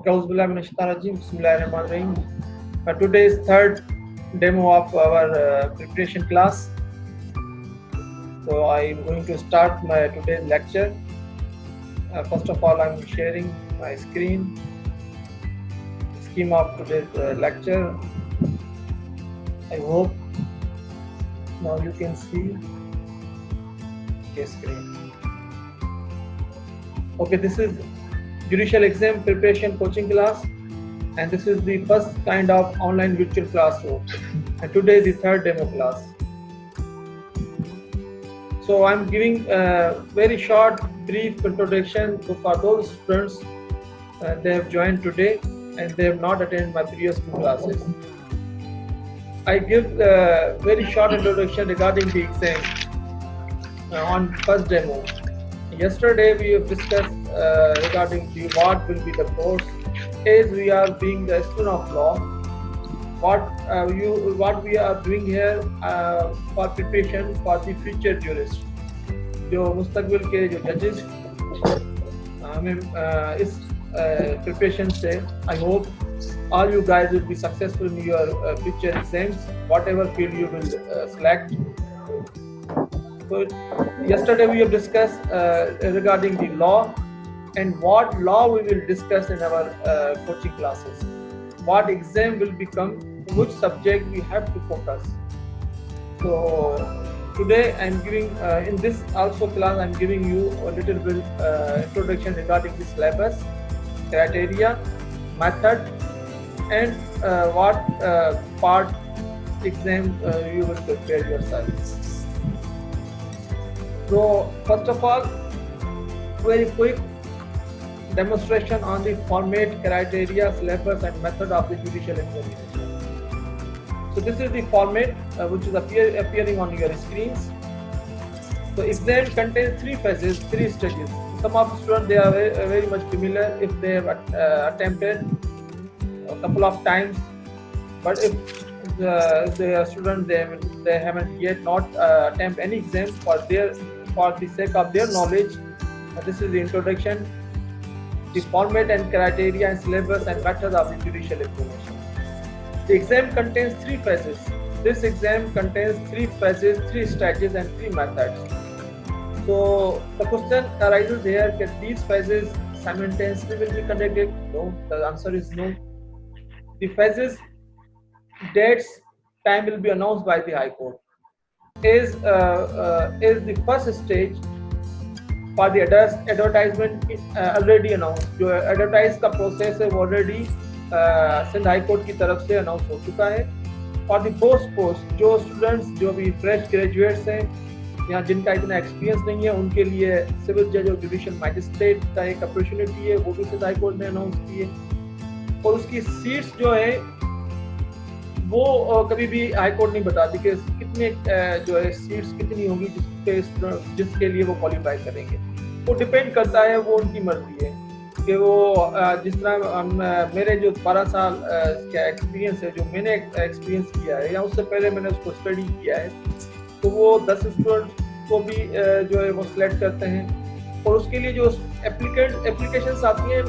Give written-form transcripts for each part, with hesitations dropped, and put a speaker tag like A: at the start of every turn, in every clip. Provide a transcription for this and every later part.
A: Okay, Bismillahirrahmanirrahim. Today is third demo of our preparation class. So I am going to start my today's lecture. First of all, I am sharing my screen, scheme of today's lecture. I hope now you can see the screen. Okay, this is judicial exam preparation coaching class, and this is the first kind of online virtual classroom, and today is the third demo class. So I'm giving a very short brief introduction for those students they have joined today and they have not attended my previous two classes. I give a very short introduction regarding the exam on first demo. Yesterday we have discussed regarding what will be the course. As we are being the student of law, what we are doing here for preparation for the future jurist, जो मुस्तकबिल के जो जजेस हमें इस preparation से I hope all you guys will be successful in your future exams, whatever field you will select. So yesterday we have discussed regarding the law and what law we will discuss in our coaching classes. What exam will become, which subject we have to focus. So today I am giving in this also class I am giving you a little bit introduction regarding the syllabus, criteria, method, and what part exam you will prepare yourself. So first of all, very quick demonstration on the format, criteria, syllabus, and method of the judicial examination. So this is the format which is appearing on your screens. So exam contains three phases, three stages. Some of the students they are very much familiar if they have attempted a couple of times, but if the student they haven't yet not attempt any exam for the sake of their knowledge, this is the introduction, the format and criteria and syllabus and method of the judicial examination. The exam contains three phases. This exam contains three phases, three stages, and three methods. So the question arises here: that these phases simultaneously will be conducted? No. The answer is no. The phases, dates, time will be announced by the High Court. Is the first stage for the advertisement already announced. जो advertise का process है वो already Sindh high court की तरफ से announce हो चुका है. फॉर द पोस्ट जो स्टूडेंट्स जो भी फ्रेश ग्रेजुएट्स हैं या जिनका इतना एक्सपीरियंस नहीं है उनके लिए सिविल जज और जुडिशियल मैजिस्ट्रेट का एक अपॉर्चुनिटी है, वो भी सिंध हाई कोर्ट ने अनाउंस की है. और उसकी सीट्स जो है वो कभी भी हाई कोर्ट नहीं बताती कि कितने जो है सीट्स कितनी होंगी जिसके लिए वो क्वालिफाई करेंगे. वो डिपेंड करता है, वो उनकी मर्जी है कि वो जिस तरह मेरे जो 12 साल का एक्सपीरियंस है, जो मैंने एक्सपीरियंस किया है या उससे पहले मैंने उसको स्टडी किया है, तो वो 10 स्टूडेंट को भी जो है वो सिलेक्ट करते हैं. और उसके लिए जो एप्लीकेशंस आती हैं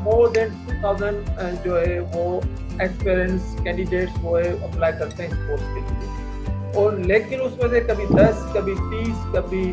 A: मोर देन 2000 जो है वो एक्सपीरियंस कैंडिडेट्स वो है अप्लाई करते हैं इस पोस्ट के लिए. और लेकिन उसमें से कभी 10, कभी 30, कभी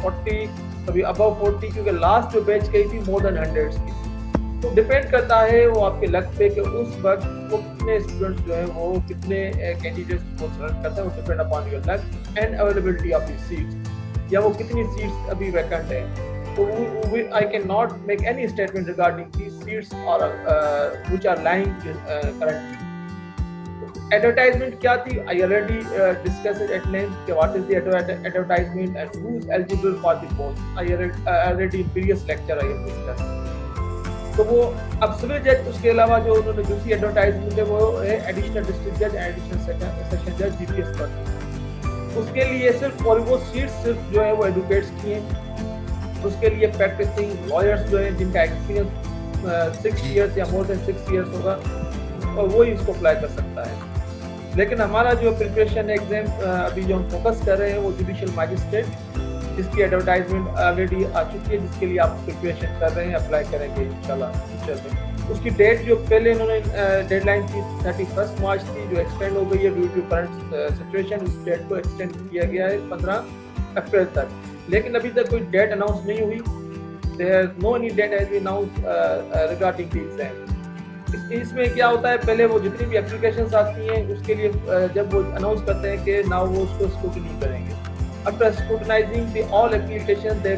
A: 40, कभी अबव 40, क्योंकि लास्ट जो बैच गई थी मोर देन 100 की. तो डिपेंड करता है वो आपके लक पे कि उस वक्त वो कितने स्टूडेंट्स जो है वो कितने कैंडिडेट्स को सेलेक्ट करते हैं. वो depend upon your luck and availability of the seats, या वो कितनी सीट्स अभी वैकेंट है. तो I can not make any statement regarding the seats और which are lying currently. Advertisement क्या थी? I already discuss it at length कि what is the advertisement and who is eligible for the post. I already in previous lecture I have discuss. तो वो अब civil जज उसके अलावा जो उन्होंने दूसरी एडवर्टाइजमेंट है वो है एडिशनल डिस्ट्रिक्ट जज, एडिशनल सेशन जज, जीपीएस पर. उसके लिए सिर्फ और वो सीट्स सिर्फ जो है वो एडवोकेट्स की हैं. उसके लिए प्रैक्टिसिंग लॉयर्स जो हैं जिनका एक्सपीरियंस 6 ईयर्स या मोर देन 6 ईयर्स होगा और वो ही इसको अप्लाई कर सकता है. लेकिन हमारा जो प्रिपरेशन एग्जाम अभी जो हम फोकस कर रहे हैं वो जुडिशियल मैजिस्ट्रेट जिसकी एडवर्टाइजमेंट ऑलरेडी आ चुकी है, जिसके लिए आप प्रिपरेशन कर रहे हैं, अप्लाई करेंगे इंशाल्लाह फ्यूचर में। उसकी डेट जो पहले इन्होंने डेडलाइन थी 31 मार्च थी, जो एक्सटेंड हो गई है ड्यू टू करंट सिचुएशन। उस डेट को एक्सटेंड किया गया है 15 अप्रैल तक, लेकिन अभी तक कोई डेट अनाउंस नहीं हुई। There no any date has been announced regarding the exam. इसमें क्या होता है, पहले वो जितनी भी एप्लीकेशंस आती हैं उसके लिए जब वो अनाउंस करते हैं कि नाउ वो उसको स्क्रूटनी करेंगे। After scrutinising the all application they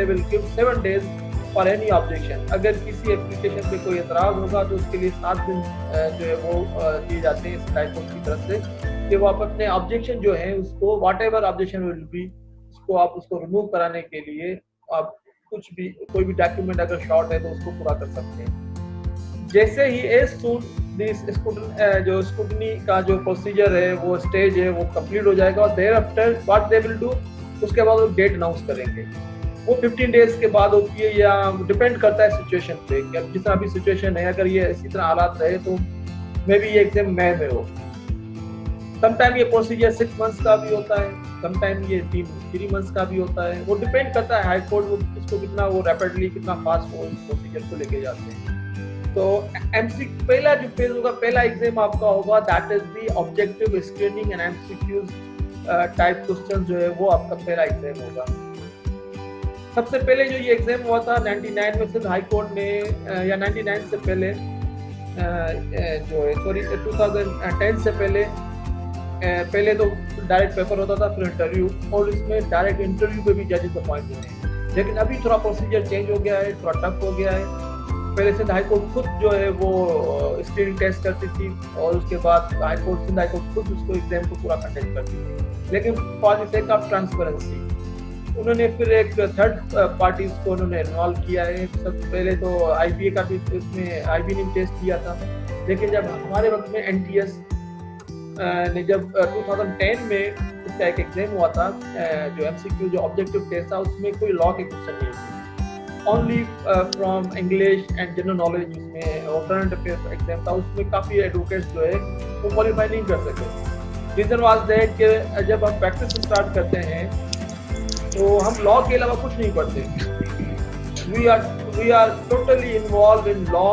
A: will give 7 days for any objection. अगर किसी एप्लीकेशन पे कोई एतराज़ होगा तो उसके लिए 7 दिन जो है वो दिए जाते हैं हाई कोर्ट की तरफ से, कि वो आप अपने ऑब्जेक्शन जो है उसको what ever objection will be, उसको आप उसको रिमूव कराने के लिए आप कुछ भी कोई भी डॉक्यूमेंट अगर शॉर्ट है तो उसको पूरा कर सकते हैं। जैसे ही जो स्क्रूटनी का जो प्रोसीजर है, वो स्टेज है, वो कंप्लीट हो जाएगा और thereafter what they will do, उसके बाद वो डेट अनाउंस करेंगे। वो 15 डेज के बाद होती है, या डिपेंड करता है सिचुएशन पे कि जिस तरह भी सिचुएशन है। अगर ये इसी तरह हालात रहे तो मे बी ये एग्जाम मई में हो। समटाइम ये प्रोसीजर 6 मंथ्स का भी होता है, समटाइम ये 3 मंथ्स का भी होता है। वो डिपेंड करता है हाई कोर्ट वो इसको कितना वो रैपिडली कितना फास्ट वो प्रोसीजर को लेके जाते हैं। तो एमसी पहला जो फेज होगा, पहला एग्जाम आपका होगा, that is the objective screening and MCQs type question जो है वो आपका पहला एग्जाम होगा। सबसे पहले जो ये एग्जाम हुआ था 99 में से हाई कोर्ट ने, या 99 से पहले जो है 2010 से पहले तो डायरेक्ट पेपर होता था, फिर इंटरव्यू, और इसमें डायरेक्ट इंटरव्यू पे भी जजेस अपॉइंट होते हैं। लेकिन अभी थोड़ा प्रोसीजर चेंज हो गया है, थोड़ा टफ हो गया है। पहले से हाई कोर्ट खुद जो है वो स्क्रीनिंग टेस्ट करती थी, और उसके बाद सिंध हाई कोर्ट खुद उसको एग्जाम को पूरा कंडक्ट करती थी। लेकिन for the sake of transparency उन्होंने फिर एक थर्ड पार्टीज को उन्होंने इन्वॉल्व किया है। सबसे पहले तो आईबीए का भी इसमें आईबीए ने टेस्ट किया था, लेकिन जब हमारे वक्त में एनटीएस ने जब 2010 में इसका एक एग्जाम हुआ था, जो एमसीक्यू जो ऑब्जेक्टिव टेस्ट था, उसमें कोई लॉ के क्वेश्चन नहीं थे, only from English and general knowledge उसमें और करंट अफेयर्स एग्जाम था। उसमें काफ़ी एडवोकेट्स जो है वो क्वालिफाई नहीं कर सके। रीज़न वाज दैट कि जब हम प्रैक्टिस स्टार्ट करते हैं तो हम लॉ के अलावा कुछ नहीं पढ़ते। We are totally involve in law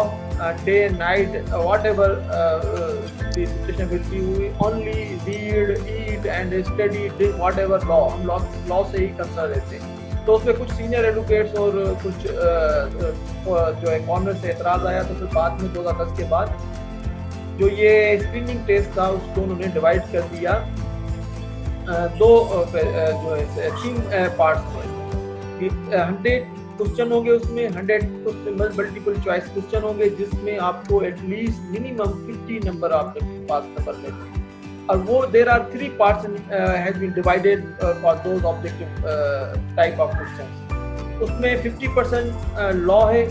A: day and night, whatever the situation will be, we only read eat and study whatever law. हम लॉ से ही कंसर्न रहते हैं। तो उसमें कुछ सीनियर एडवोकेट्स और कुछ जो है कॉर्नर से एतराज़ आया, तो फिर बाद में 2010 के बाद जो ये स्क्रीनिंग टेस्ट था उसको उन्होंने डिवाइड कर दिया दो जो है 3 पार्ट्स में। 100 क्वेश्चन होंगे, उसमें 100 मल्टीपल चॉइस क्वेश्चन होंगे, जिसमें आपको एटलीस्ट मिनिमम 50 नंबर आपके पास नंबर लेते हैं। और वो there are 3 parts has been divided for those objective type of questions। उसमें 50% लॉ है,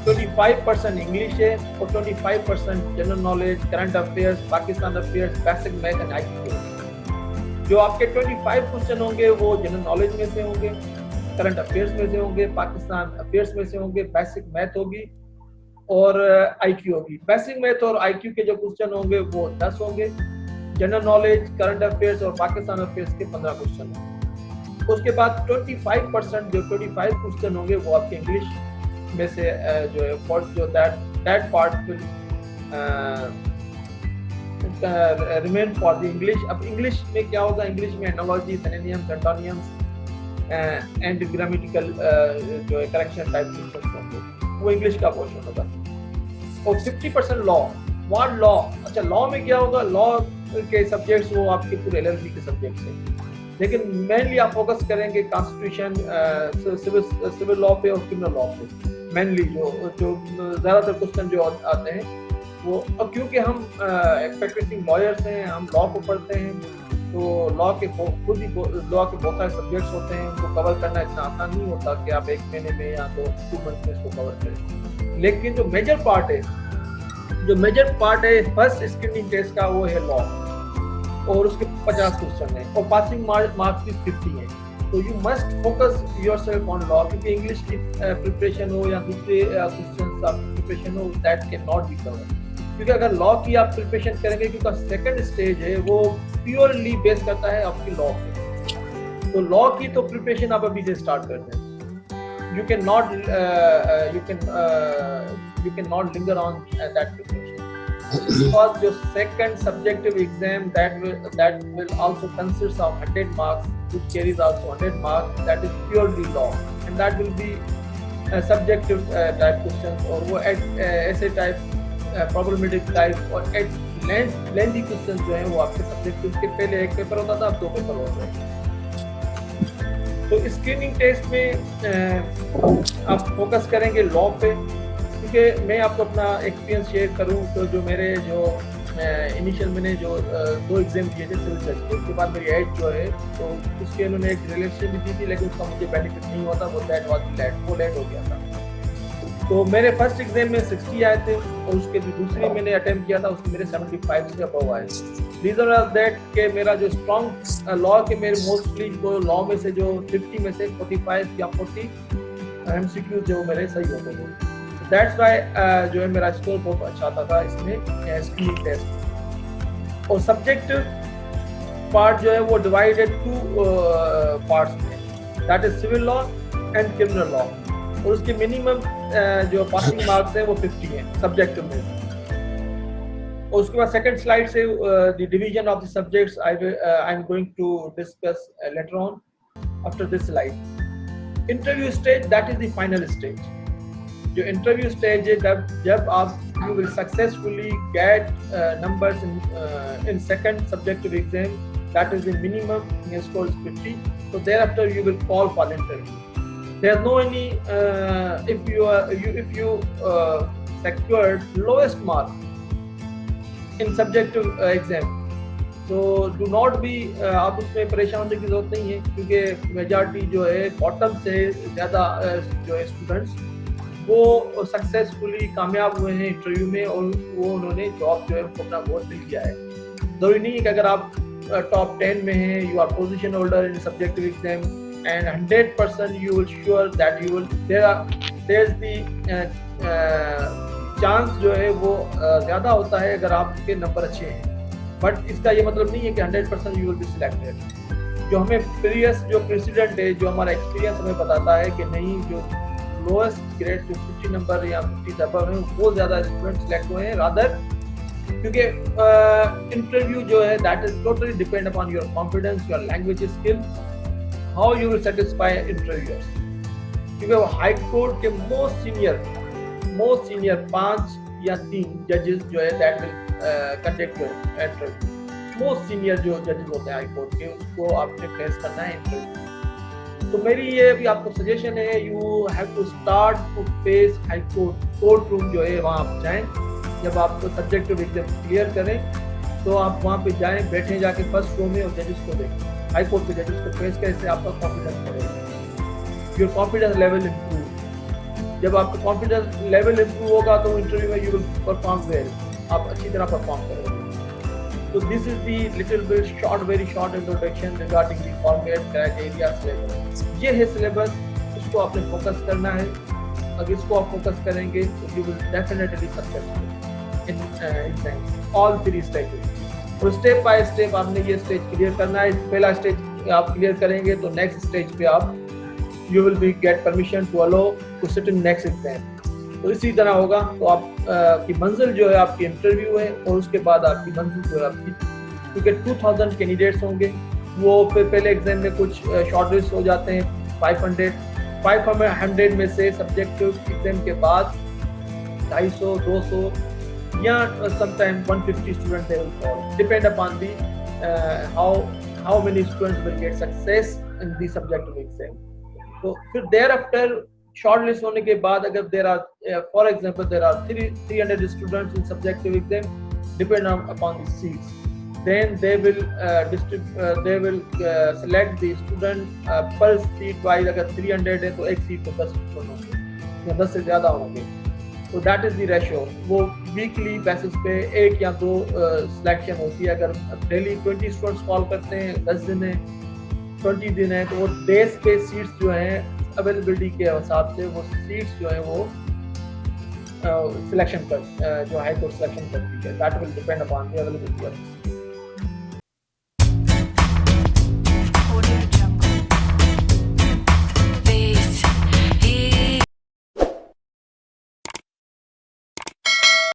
A: 25% इंग्लिश है, और 25% general knowledge, current affairs, Pakistan affairs, basic math and IQ. जो आपके 25 क्वेश्चन होंगे वो जनरल नॉलेज में से होंगे, करंट अफेयर्स में से होंगे, पाकिस्तान अफेयर्स में से होंगे, बेसिक मैथ होगी और आईक्यू होगी। बेसिक मैथ और आईक्यू के जो क्वेश्चन होंगे वो 10 होंगे, जनरल नॉलेज, करंट अफेयर्स और पाकिस्तान अफेयर्स के 15 क्वेश्चन होंगे। उसके बाद 25% जो 25 क्वेश्चन होंगे वो आपके इंग्लिश में से जो है जो that part will remain for the English. अब इंग्लिश में क्या होगा, इंग्लिश में analogy, synonyms, antonyms and grammatical जो है करेक्शन टाइप क्वेश्चन होंगे, वो इंग्लिश का पोर्शन होगा। और 50% लॉ। What law? अच्छा, लॉ में क्या होगा, लॉ के सब्जेक्ट्स वो आपके पूरे एलएलबी के सब्जेक्ट्स हैं, लेकिन मेनली आप फोकस करेंगे कॉन्स्टिट्यूशन, सिविल लॉ पे और क्रिमिनल लॉ पे। मेनली जो ज़्यादातर क्वेश्चन जो आते हैं वो, अब क्योंकि हम प्रैक्टिसिंग लॉयर्स हैं, हम लॉ को पढ़ते हैं, तो लॉ के खुद ही लॉ के बहुत सारे सब्जेक्ट्स होते हैं, उनको कवर करना इतना आसान नहीं होता कि आप 1 महीने में या 2 मंथ में इसको कवर करें। लेकिन जो मेजर पार्ट है फर्स्ट स्क्रीनिंग टेस्ट का, वो है लॉ, और उसके 50 क्वेश्चन है, और पासिंग मार्क्स भी 50 हैं। तो you must focus yourself on law, क्योंकि इंग्लिश की प्रिपरेशन हो या दूसरे क्वेश्चन आप प्रिपरेशन हो, that can not be covered. क्योंकि अगर लॉ की आप प्रिपरेशन करेंगे, क्योंकि सेकंड स्टेज है वो प्योरली बेस करता है आपकी लॉ पे। तो लॉ की तो प्रिपरेशन आप अभी से स्टार्ट कर दें. You cannot linger on that preparation, because your second subjective exam that will also consist of 100 marks, which carries also 100 marks, that is purely law, and that will be subjective type questions, or वो essay type, problematic type, और lengthy questions जो हैं वो आपके subjective के पहले एक paper होता था, अब 2 पेपर होते हैं. तो स्क्रीनिंग टेस्ट में आप फोकस करेंगे लॉ पे, क्योंकि मैं आपको अपना एक्सपीरियंस शेयर करूं तो जो मेरे इनिशियल मैंने जो 2 एग्जाम दिए थे सिविल जज के, उसके बाद मेरी एज जो है तो उसके उन्होंने एक रिलेशन भी दी थी, लेकिन उसका मुझे बेनिफिट नहीं हुआ था, वो लेट हो गया था. तो मेरे फर्स्ट एग्जाम में 60 आए थे, और उसके दूसरी मैंने अटेम्प्ट किया था, उसमें मेरे 75 से अबव आए. रीजन ऑफ दैट के मेरा जो स्ट्रॉन्ग लॉ के मेरे मोस्टली जो लॉ में से जो 50 में से 45 या 40 एमसीक्यू जो मेरे सही होते थे. दैट्स व्हाई जो है मेरा स्कोर बहुत अच्छा आता था इसमें स्क्रीनिंग टेस्ट. और सब्जेक्टिव पार्ट जो है वो डिवाइडेड 2 पार्ट्स में, that is civil law and criminal law, और उसके मिनिमम जो पासिंग मार्क्स हैं वो 50 हैं सब्जेक्टिव में. और उसके बाद सेकंड स्लाइड से the division of the subjects I am going to discuss later on after this slide. Interview stage, that is the final stage. जो इंटरव्यू स्टेज है जब आप you will successfully get numbers in second subjective exam, that is the minimum score is 50. so thereafter you will call for the interview. There's no any if you secured lowest mark in subjective exam, so do not be आप उसमें परेशान होने की जरूरत नहीं है, क्योंकि majority जो है बॉटम से ज़्यादा जो है स्टूडेंट्स वो सक्सेसफुली कामयाब हुए हैं इंटरव्यू में, और वो उन्होंने जॉब जो है अपना बहुत मिल गया है. जरूरी नहीं है कि अगर आप टॉप 10 में हैं, you are position holder in subjective exam, and 100% you will sure that you will there's the chance जो है वो ज़्यादा होता है अगर आपके नंबर अच्छे हैं. बट इसका ये मतलब नहीं है कि 100% you will be selected. जो हमें प्रीवियस जो प्रेसिडेंट है, जो हमारा एक्सपीरियंस हमें बताता है कि नहीं, जो लोएस्ट ग्रेड जो 50 नंबर या 50 अबव है वो ज़्यादा स्टूडेंट सिलेक्ट हुए हैं, रादर क्योंकि इंटरव्यू जो है that is totally depend upon your confidence, your language skill, how you will satisfy interviewers. क्योंकि वो हाई कोर्ट के मोस्ट सीनियर 5 या 3 जजेस जो है that will conduct your interview. Most senior जो जजेस होते हैं हाई कोर्ट के, उसको आपने फेस करना है इंटरव्यू. तो मेरी ये भी आपको सजेशन है, you have to start to face high court room जो है वहाँ आप जाएँ. जब आप सब्जेक्टिव एग्जाम क्लियर करें तो आप वहाँ पे जाएँ, बैठें जाके फर्स्ट रो में और जजेस को देखें, हाई कोर्ट के जजेस को फेस कैसे आपका कॉन्फिडेंस बढ़ेगा, योर कॉन्फिडेंस लेवल इम्प्रूव. जब आपका कॉन्फिडेंस लेवल इम्प्रूव होगा तो इंटरव्यू में यू विल परफॉर्म वेल, आप अच्छी तरह परफॉर्म करोगे. तो this is the little bit short, very short introduction regarding the format, criteria, syllabus. ये है सिलेबस, इसको आपने फोकस करना है. अगर इसको आप फोकस करेंगे तो you will definitely successful in exams all 3 stages. तो स्टेप बाय स्टेप आपने ये स्टेज क्लियर करना है. पहला स्टेज आप क्लियर करेंगे तो नेक्स्ट स्टेज पे आप you will be get permission to allow to sit in next exam. तो इसी तरह होगा. तो आप की मंजिल जो है आपकी इंटरव्यू है, और उसके बाद आपकी मंजिल जो है आपकी, क्योंकि 2000 कैंडिडेट्स होंगे, वो पहले एग्जाम में कुछ शॉर्ट लिस्ट हो जाते हैं 500 में से सब्जेक्टिव एग्जाम के बाद 250, 200 या sometimes 150 students they will call, depend upon the how many students will get success in the subjective exam. So फिर thereafter shortlist होने के बाद अगर there are for example there are 300 students in subjective exam, depend upon the seats, then they will select the student per seat wise. अगर 300 है तो एक seat पे 10 स्टूडेंट होंगे या 10 से ज़्यादा होंगे. तो दैट इज़ द रेशो. वो वीकली बेसिस पे 1 या 2 सिलेक्शन होती है. अगर डेली 20 स्टूडेंट्स कॉल करते हैं, 10 दिन है, 20 दिन है, तो वो डेज पे सीट्स जो हैं अवेलेबिलिटी के हिसाब से वो सीट्स जो हैं वो सिलेक्शन कर जो हाई कोर्ट सिलेक्शन करती है. That will depend upon the availability of